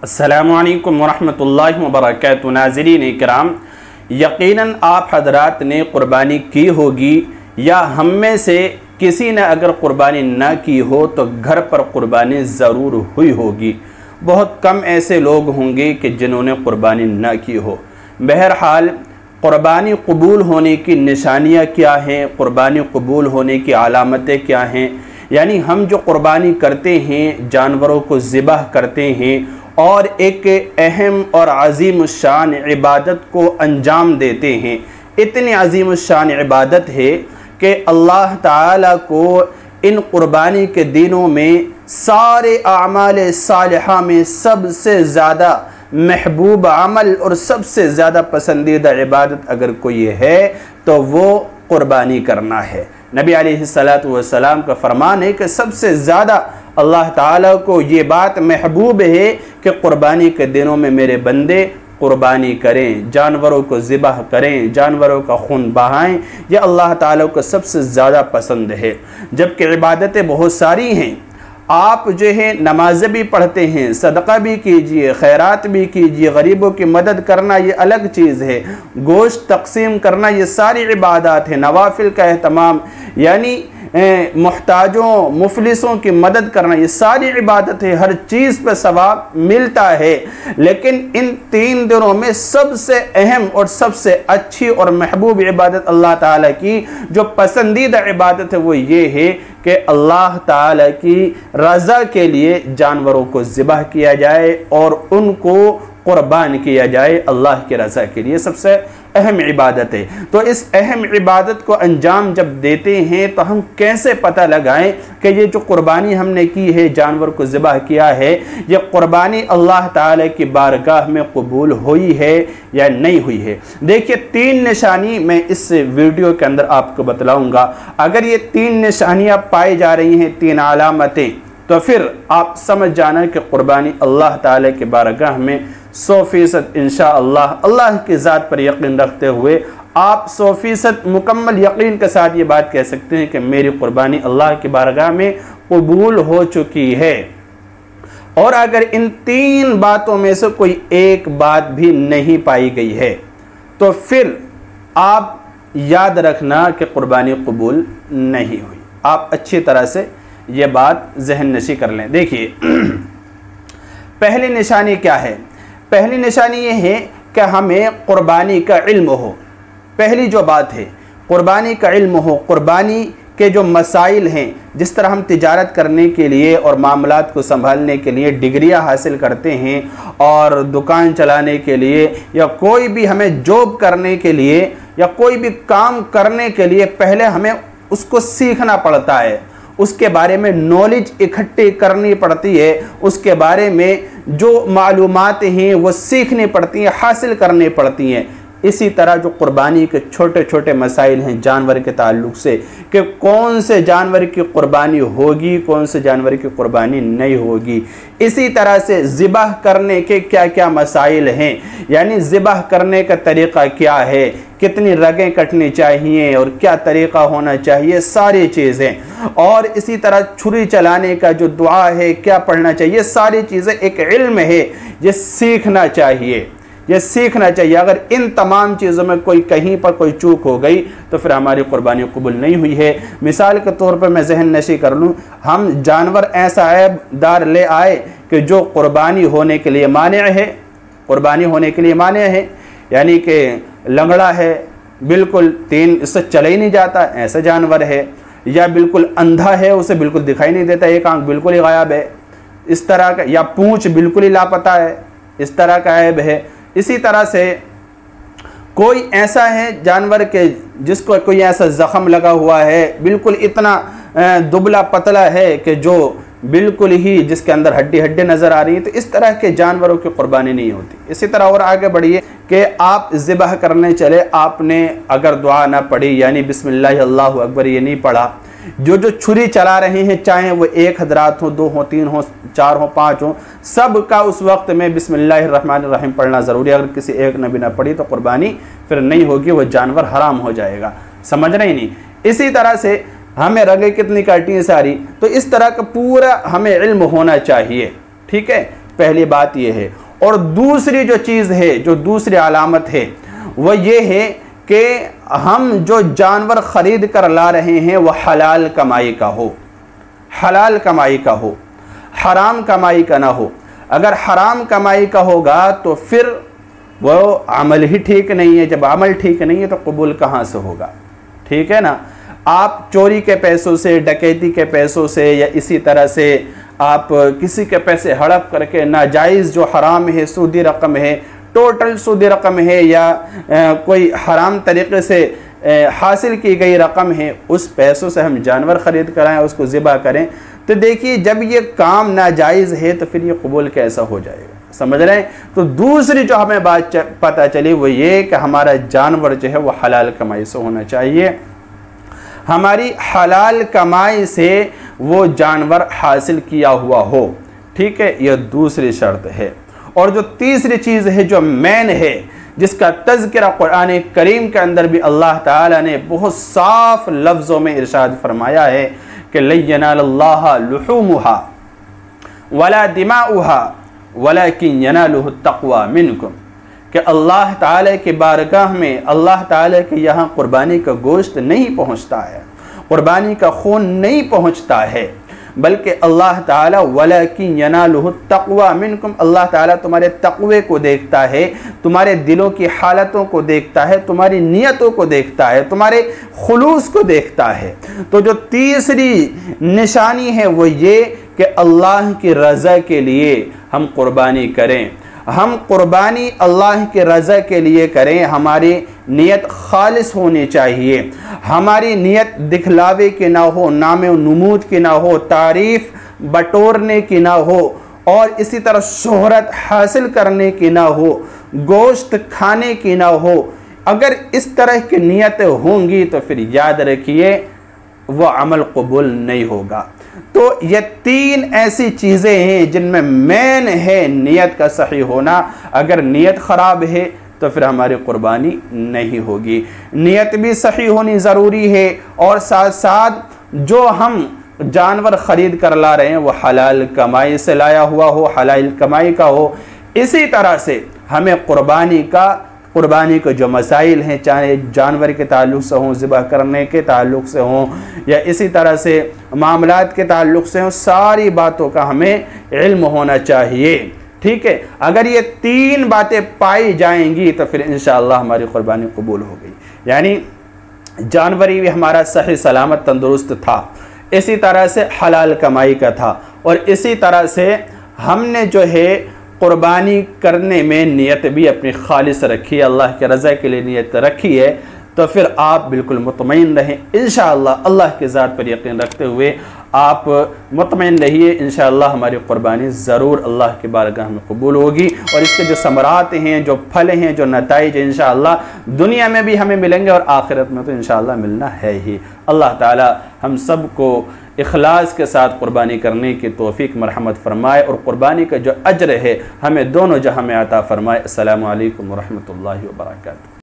अस्सलामुअलैकुम वरहमतुल्लाहि वबरकातुहू। नाज़रीन इकराम, यकीनन आप हजरात ने क़ुरबानी की होगी या हम में से किसी ने अगर क़ुरबानी ना की हो तो घर पर क़ुरबानी ज़रूर हुई होगी। बहुत कम ऐसे लोग होंगे कि जिन्होंने क़ुरबानी ना की हो। बहरहाल क़ुरबानी कबूल होने की निशानियाँ क्या हैं, क़ुरबानी कबूल होने की अलामतें क्या हैं, यानी हम जो क़ुरबानी करते हैं, जानवरों को ज़िबह करते हैं और एक अहम और अज़ीम शान इबादत को अंजाम देते हैं। इतनी अज़ीम शान इबादत है कि अल्लाह ताला को इन क़ुरबानी के दिनों में सारे आमाल सालिहा में सबसे ज़्यादा महबूब अमल और सबसे ज़्यादा पसंदीदा इबादत अगर कोई है तो वो क़ुरबानी करना है। नबी अलैहिस्सलातु वस्सलाम का फरमान है कि सबसे ज़्यादा अल्लाह ताला को ये बात महबूब है कि क़ुरबानी के दिनों में मेरे बंदे क़ुरबानी करें, जानवरों को ज़िबह करें, जानवरों का खून बहाएं। ये अल्लाह ताला को सबसे ज़्यादा पसंद है। जबकि इबादतें बहुत सारी हैं, आप जो है नमाज़ें भी पढ़ते हैं, सदक़ा भी कीजिए, खैरात भी कीजिए, गरीबों की मदद करना ये अलग चीज़ है, गोश्त तक़सीम करना ये सारी इबादत है, नवाफिल का एहतमाम यानी मुहताजों मुफलिसों की मदद करना ये सारी इबादत है, हर चीज़ पर सवाब मिलता है। लेकिन इन 3 दिनों में सबसे अहम और सबसे अच्छी और महबूब इबादत अल्लाह ताला की जो पसंदीदा इबादत है वो ये है कि अल्लाह ताला की रज़ा के लिए जानवरों को ज़िबह किया जाए और उनको क़ुरबान किया जाए। अल्लाह की रज़ा के लिए सबसे अहम इबादत है। तो इस अहम इबादत को अंजाम जब देते हैं तो हम कैसे पता लगाएं कि ये जो क़ुरबानी हमने की है, जानवर को ज़िबह किया है, ये क़ुरबानी अल्लाह ताला की बारगाह में कबूल हुई है या नहीं हुई है। देखिए 3 निशानी मैं इस वीडियो के अंदर आपको बतलाऊँगा। अगर ये 3 निशानियाँ पाई जा रही हैं, 3 अलामतें, तो फिर आप समझ जाना कि क़ुरबानी अल्लाह ताला के बारगाह में 100% इंशाअल्लाह अल्लाह की ज़ात पर यकीन रखते हुए आप 100% मुकम्मल यकीन के साथ ये बात कह सकते हैं कि मेरी क़ुरबानी अल्लाह की बारगाह में कबूल हो चुकी है। और अगर इन 3 बातों में से कोई एक बात भी नहीं पाई गई है तो फिर आप याद रखना कि क़ुरबानी कबूल नहीं हुई। आप अच्छी तरह से ये बात जहन नशी कर लें। देखिए पहली निशानी क्या है? पहली निशानी ये है कि हमें क़ुरबानी का इल्म हो। पहली जो बात है क़ुरबानी का इल्म हो। क़ुरबानी के जो मसाइल हैं, जिस तरह हम तिजारत करने के लिए और मामलात को संभालने के लिए डिग्रियां हासिल करते हैं और दुकान चलाने के लिए या कोई भी हमें जॉब करने के लिए या कोई भी काम करने के लिए पहले हमें उसको सीखना पड़ता है, उसके बारे में नॉलेज इकट्ठी करनी पड़ती है, उसके बारे में जो मालूमात हैं वो सीखनी पड़ती हैं, हासिल करनी पड़ती हैं। इसी तरह जो क़ुरबानी के छोटे छोटे मसाइल हैं जानवर के ताल्लुक़ से कि कौन से जानवर की क़ुरबानी होगी, कौन से जानवर की क़ुरबानी नहीं होगी। इसी तरह से ज़िबह करने के क्या क्या मसाइल हैं, यानी ज़िबह करने का तरीक़ा क्या है, कितनी रगें कटनी चाहिए और क्या तरीक़ा होना चाहिए, सारी चीज़ें। और इसी तरह छुरी चलाने का जो दुआ है, क्या पढ़ना चाहिए, सारी चीज़ें एक इल्म है, ये सीखना चाहिए, ये सीखना चाहिए। अगर इन तमाम चीज़ों में कोई कहीं पर कोई चूक हो गई तो फिर हमारी क़ुरबानी कबूल नहीं हुई है। मिसाल के तौर पर मैं जहन नशी कर लूँ, हम जानवर ऐसा ऐबदार ले आए कि जो क़ुरबानी होने के लिए माने है, क़ुरबानी होने के लिए माने है, यानी कि लंगड़ा है, बिल्कुल 3 इससे चला ही नहीं जाता, ऐसा जानवर है, या बिल्कुल अंधा है, उसे बिल्कुल दिखाई नहीं देता, एक आँख बिल्कुल ही गायब है, इस तरह का, या पूँछ बिल्कुल ही लापता है, इस तरह का ऐब है। इसी तरह से कोई ऐसा है जानवर के जिसको कोई ऐसा ज़ख़म लगा हुआ है, बिल्कुल इतना दुबला पतला है कि जो बिल्कुल ही जिसके अंदर हड्डी हड्डी नज़र आ रही है, तो इस तरह के जानवरों की क़ुरबानी नहीं होती। इसी तरह और आगे बढ़िए कि आप ज़िबह करने चले, आपने अगर दुआ ना पढ़ी यानी बिस्मिल्लाह अल्लाहु अकबर ये नहीं पढ़ा, जो छुरी चला रहे हैं, चाहे वो 1 हज़रात हो, 2 हो, 3 हो, 4 हो, 5 हो, सब का उस वक्त में बिस्मिल्लाहिर्रहमानिर्रहीम पढ़ना ज़रूरी है। अगर किसी एक ने भी ना पढ़ी तो क़ुरबानी फिर नहीं होगी, वो जानवर हराम हो जाएगा। समझ रहे नहीं? इसी तरह से हमें रगें कितनी काटनी है सारी, तो इस तरह का पूरा हमें इल्म होना चाहिए। ठीक है, पहली बात यह है। और दूसरी जो चीज़ है, जो दूसरी अलामत है, वह ये है कि हम जो जानवर ख़रीद कर ला रहे हैं वह हलाल कमाई का हो, हलाल कमाई का हो, हराम कमाई का ना हो। अगर हराम कमाई का होगा तो फिर वो अमल ही ठीक नहीं है। जब अमल ठीक नहीं है तो कबूल कहाँ से होगा? ठीक है ना। आप चोरी के पैसों से, डकैती के पैसों से, या इसी तरह से आप किसी के पैसे हड़प करके नाजायज़ जो हराम है, सूदी रकम है, टोटल सूदी रकम है, या कोई हराम तरीक़े से हासिल की गई रकम है, उस पैसों से हम जानवर ख़रीद कर आएँ, उसको ज़िबा करें, तो देखिए जब ये काम नाजायज़ है तो फिर ये कबूल कैसा हो जाएगा? समझ रहे हैं। तो दूसरी जो हमें बात पता चली वो ये कि हमारा जानवर जो है वो हलाल कमाई से होना चाहिए, हमारी हलाल कमाई से वो जानवर हासिल किया हुआ हो। ठीक है, यह दूसरी शर्त है। और जो तीसरी चीज़ है, जो मेन है, जिसका तज़किरा कुरान करीम के अंदर भी अल्लाह ताला ने बहुत साफ लफ्ज़ों में इरशाद फरमाया है कि लन यनालल्लाह लुहूमुहा वला दिमाउहा वलाकिन यनालुहु तक़वा मिनकुम, कि अल्लाह ताला की बारगाह में, अल्लाह ताला के यहाँ कुर्बानी का गोश्त नहीं पहुँचता है, कुर्बानी का खून नहीं पहुँचता है, बल्कि अल्लाह ताला वलाकिन यनालुहु तक़वा मिनकुम, अल्लाह ताला तुम्हारे तक़वे को देखता है, तुम्हारे दिलों की हालतों को देखता है, तुम्हारी नियतों को देखता है, तुम्हारे खुलूस को देखता है। तो जो तीसरी निशानी है वो ये कि अल्लाह की रज़ा के लिए हम कुर्बानी करें, हम कुर्बानी अल्लाह के रज़ा के लिए करें, हमारी नियत खालिस होनी चाहिए, हमारी नियत दिखलावे की ना हो, नामे नमूद की ना हो, तारीफ़ बटोरने की ना हो, और इसी तरह शोहरत हासिल करने की ना हो, गोश्त खाने की ना हो। अगर इस तरह की नियतें होंगी तो फिर याद रखिए वो अमल कबूल नहीं होगा। तो ये तीन ऐसी चीज़ें हैं जिनमें मेन है नियत का सही होना। अगर नियत ख़राब है तो फिर हमारी कुर्बानी नहीं होगी। नियत भी सही होनी ज़रूरी है, और साथ साथ जो हम जानवर ख़रीद कर ला रहे हैं वो हलाल कमाई से लाया हुआ हो, हलाल कमाई का हो। इसी तरह से हमें कुर्बानी के जो मसाइल हैं, चाहे जानवर के ताल्लुक़ से हों, ज़िबा करने के ताल्लुक़ से हों, या इसी तरह से मामलात के ताल्लुक़ से हों, सारी बातों का हमें इल्म होना चाहिए। ठीक है, अगर ये तीन बातें पाई जाएंगी तो फिर इंशाअल्लाह हमारी कुर्बानी कबूल हो गई। यानी जानवर भी हमारा सही सलामत तंदुरुस्त था, इसी तरह से हलाल कमाई का था, और इसी तरह से हमने जो है कुर्बानी करने में नियत भी अपनी खालिस रखी है, अल्लाह के रज़ा के लिए नियत रखी है, तो फिर आप बिल्कुल मुतमईन रहें। इंशाअल्लाह अल्लाह के ज़ात पर यकीन रखते हुए आप मुतमईन रहिए, इंशाअल्लाह हमारी कुर्बानी ज़रूर अल्लाह के बारगाह में कबूल होगी, और इसके जो समरात हैं, जो फल हैं, जो नताइज हैं, इंशाअल्लाह दुनिया में भी हमें मिलेंगे और आखिरत में तो इंशाअल्लाह मिलना है ही। अल्लाह ताला हम सब को इखलास के साथ कुर्बानी करने की तौफीक मरहमत फरमाए, और कुर्बानी का जो अज्र है हमें दोनों जहां में अता फरमाए। अस्सलामु अलैकुम व रहमतुल्लाहि व बरकातहू।